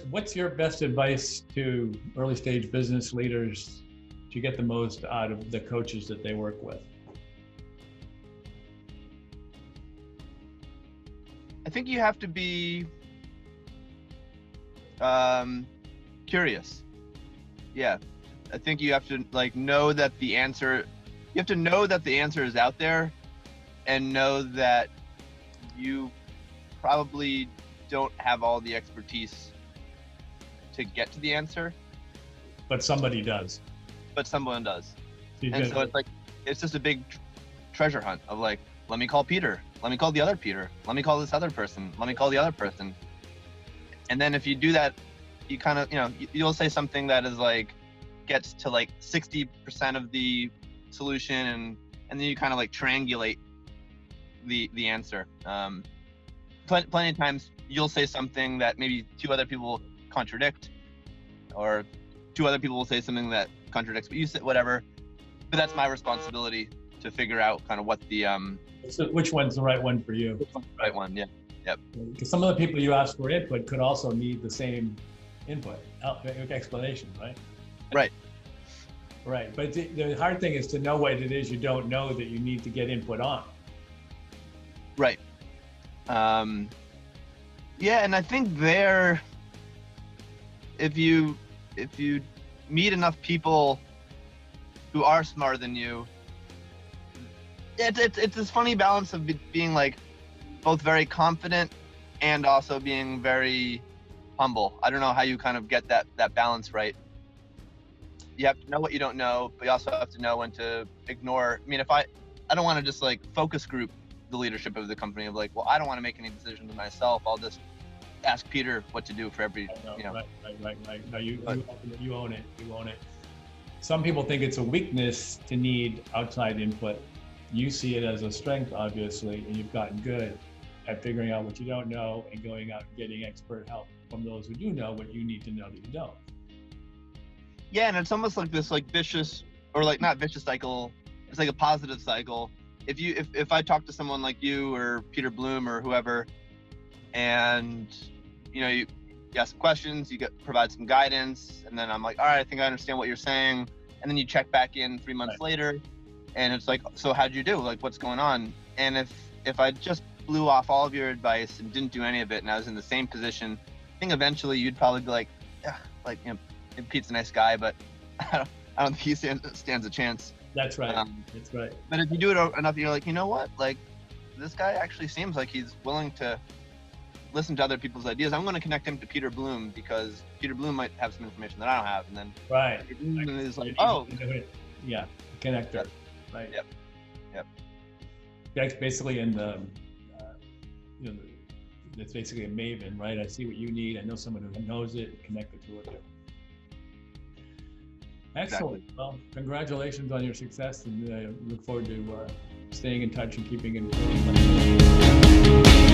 what's your best advice to early stage business leaders to get the most out of the coaches that they work with? I think you have to be curious. Yeah, I think you have to know that the answer. You have to know that the answer is out there, and know that you probably don't have all the expertise to get to the answer. But somebody does. But someone does. And so it's just a big treasure hunt of let me call Peter. Let me call the other Peter. Let me call this other person. Let me call the other person. And then if you do that, you kind of, you'll say something that is gets to 60% of the solution, and then you kind of triangulate the answer. Plenty of times you'll say something that maybe two other people contradict, or two other people will say something that contradicts what you said, whatever. But that's my responsibility to figure out kind of what the so which one's the right one for you? Which one's the right one? Yeah. Yep. Because some of the people you ask for input could also need the same input, explanation, right? Right. Right. But the hard thing is to know what it is you don't know that you need to get input on. Right. Yeah, and I think if you meet enough people who are smarter than you, it's this funny balance of being both very confident and also being very humble. I don't know how you kind of get that balance right. You have to know what you don't know, but you also have to know when to ignore. I mean, if I don't want to just focus group the leadership of the company of well, I don't want to make any decisions myself. I'll just ask Peter what to do for every, Right. No, you own it. You own it. Some people think it's a weakness to need outside input. You see it as a strength, obviously, and you've gotten good at figuring out what you don't know and going out and getting expert help from those who do know what you need to know that you don't. Yeah, and it's almost like this vicious, or not vicious cycle. It's like a positive cycle. If I talk to someone like you or Peter Bloom or whoever, and you ask questions, you provide some guidance, and then I'm all right, I think I understand what you're saying, and then you check back in 3 months later, and it's so how'd you do? What's going on? And if I just blew off all of your advice and didn't do any of it, and I was in the same position, I think eventually you'd probably be Pete's a nice guy, but I don't think he stands a chance. That's right. That's right. But if you do it enough, you're you know what? This guy actually seems like he's willing to listen to other people's ideas. I'm going to connect him to Peter Bloom because Peter Bloom might have some information that I don't have, and then right. Peter Bloom is yeah, connector. Yep. Right. Yep. That's basically in the it's basically a maven, right? I see what you need. I know someone who knows it. Connect the two of you. Excellent. Exactly. Well, congratulations on your success, and look forward to staying in touch and keeping in touch.